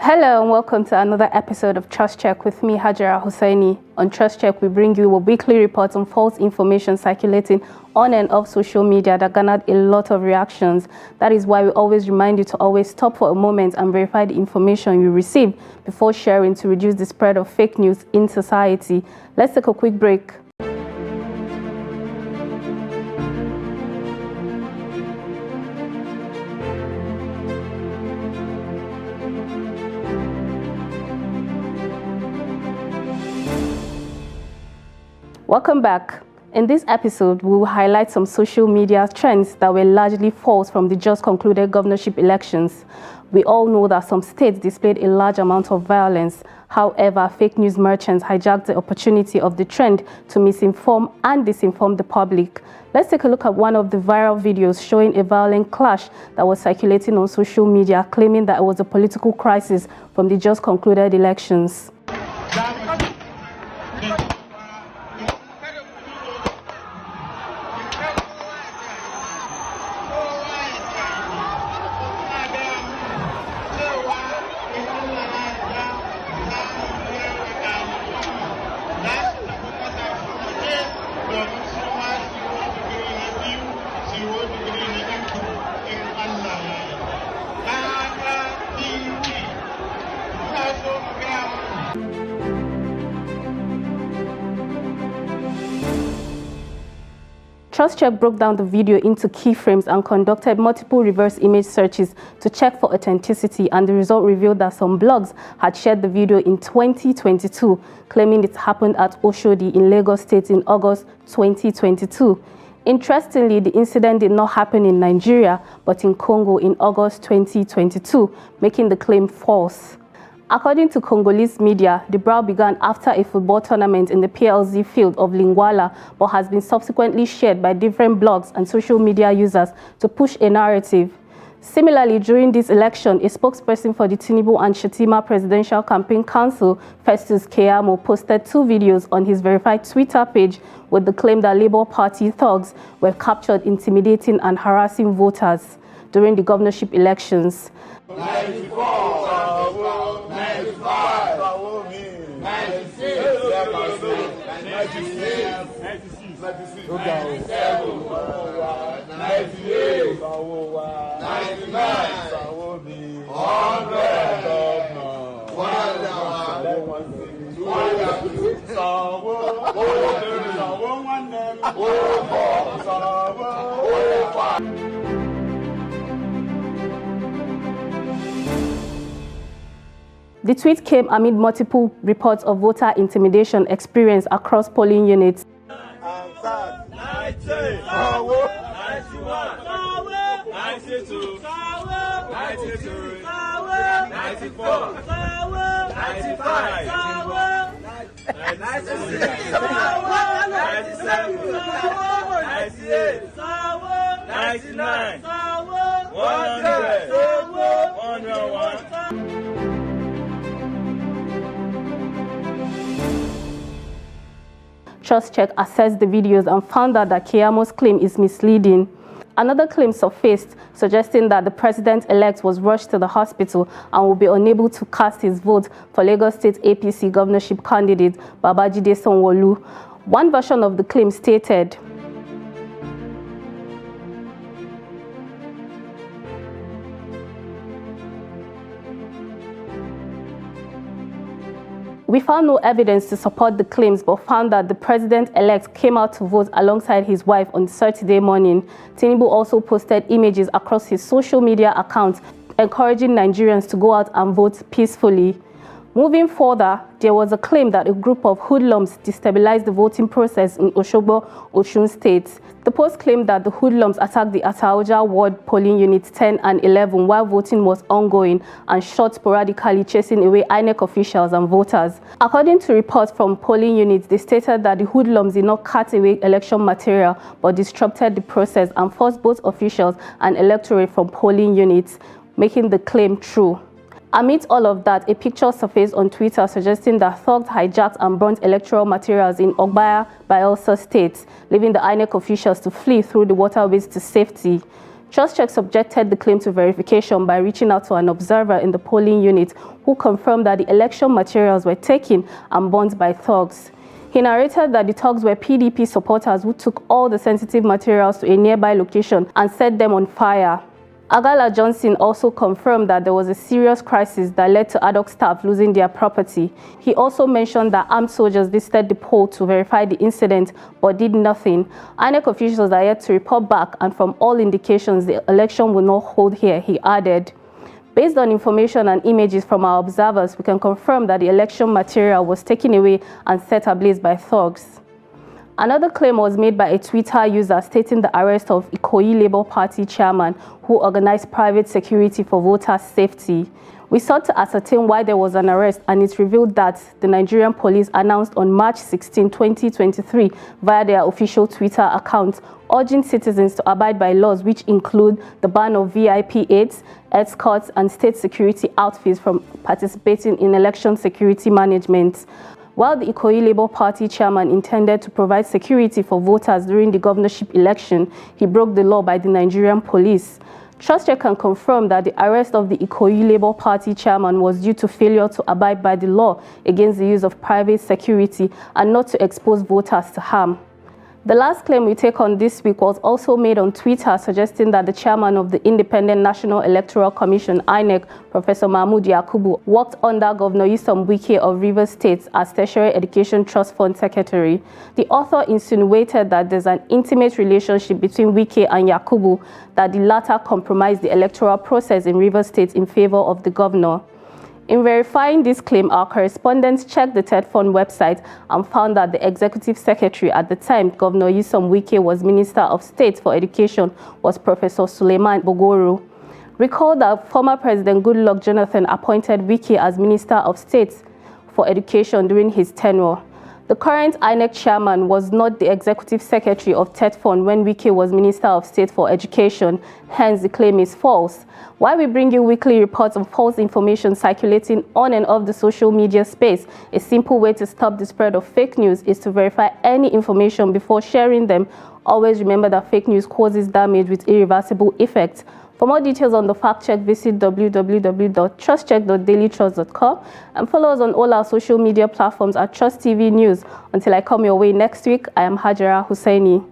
Hello and welcome to another episode of Trust Check with me, Hajara Hosseini. On Trust Check, we bring you a weekly report on false information circulating on and off social media that garnered a lot of reactions. That is why we always remind you to always stop for a moment and verify the information you receive before sharing to reduce the spread of fake news in society. Let's take a quick break. Welcome back. In this episode, we will highlight some social media trends that were largely false from the just concluded governorship elections. We all know that some states displayed a large amount of violence. However, fake news merchants hijacked the opportunity of the trend to misinform and disinform the public. Let's take a look at one of the viral videos showing a violent clash that was circulating on social media, claiming that it was a political crisis from the just concluded elections. TrustCheck broke down the video into keyframes and conducted multiple reverse image searches to check for authenticity, and the result revealed that some blogs had shared the video in 2022, claiming it happened at Oshodi in Lagos State in August 2022. Interestingly, the incident did not happen in Nigeria, but in Congo in August 2022, making the claim false. According to Congolese media, the brawl began after a football tournament in the PLZ field of Lingwala, but has been subsequently shared by different blogs and social media users to push a narrative. Similarly, during this election, a spokesperson for the Tinubu and Shettima Presidential Campaign Council, Festus Keyamo, posted 2 videos on his verified Twitter page with the claim that Labour Party thugs were captured intimidating and harassing voters during the governorship elections. 94, 95, 96, 97, 98, 99, 100, The tweet came amid multiple reports of voter intimidation experienced across polling units. 101. TrustCheck assessed the videos and found out that Keyamo's claim is misleading. Another claim surfaced, suggesting that the president-elect was rushed to the hospital and will be unable to cast his vote for Lagos State APC governorship candidate Babajide Sanwo-Olu. One version of the claim stated, "We found no evidence to support the claims, but found that the president-elect came out to vote alongside his wife on Saturday morning." Tinubu also posted images across his social media accounts encouraging Nigerians to go out and vote peacefully. Moving further, there was a claim that a group of hoodlums destabilized the voting process in Osogbo, Osun State. The post claimed that the hoodlums attacked the Ataoja Ward polling units 10 and 11 while voting was ongoing and shot sporadically, chasing away INEC officials and voters. According to reports from polling units, they stated that the hoodlums did not cut away election material but disrupted the process and forced both officials and electorate from polling units, making the claim true. Amidst all of that, a picture surfaced on Twitter suggesting that thugs hijacked and burnt electoral materials in Ogbaya, Bayelsa State, leaving the INEC officials to flee through the waterways to safety. TrustCheck subjected the claim to verification by reaching out to an observer in the polling unit who confirmed that the election materials were taken and burnt by thugs. He narrated that the thugs were PDP supporters who took all the sensitive materials to a nearby location and set them on fire. Agala Johnson also confirmed that there was a serious crisis that led to ad hoc staff losing their property. He also mentioned that armed soldiers visited the poll to verify the incident but did nothing. INEC officials are yet to report back, and from all indications, the election will not hold here, he added. Based on information and images from our observers, we can confirm that the election material was taken away and set ablaze by thugs. Another claim was made by a Twitter user stating the arrest of Ikoyi Labour Party chairman who organized private security for voters' safety. We sought to ascertain why there was an arrest, and it revealed that the Nigerian police announced on March 16, 2023 via their official Twitter account, urging citizens to abide by laws which include the ban of VIP aides, escorts, and state security outfits from participating in election security management. While the Ikoyi Labour Party chairman intended to provide security for voters during the governorship election, he broke the law by the Nigerian police. TrustCheck can confirm that the arrest of the Ikoyi Labour Party chairman was due to failure to abide by the law against the use of private security and not to expose voters to harm. The last claim we take on this week was also made on Twitter, suggesting that the chairman of the Independent National Electoral Commission, INEC, Professor Mahmood Yakubu, worked under Governor Nyesom Wike of Rivers State as Tertiary Education Trust Fund Secretary. The author insinuated that there's an intimate relationship between Wike and Yakubu, that the latter compromised the electoral process in Rivers State in favor of the governor. In verifying this claim, our correspondents checked the TED Fund website and found that the executive secretary at the time Governor Nyesom Wike was Minister of State for Education was Professor Suleiman Bogoro. Recall that former President Goodluck Jonathan appointed Wike as Minister of State for Education during his tenure. The current INEC chairman was not the executive secretary of TED Fund when Wike was Minister of State for Education, hence the claim is false. While we bring you weekly reports of false information circulating on and off the social media space, a simple way to stop the spread of fake news is to verify any information before sharing them. Always remember that fake news causes damage with irreversible effects. For more details on the fact check, visit www.trustcheck.dailytrust.com and follow us on all our social media platforms at Trust TV News. Until I come your way next week, I am Hajara Hussaini.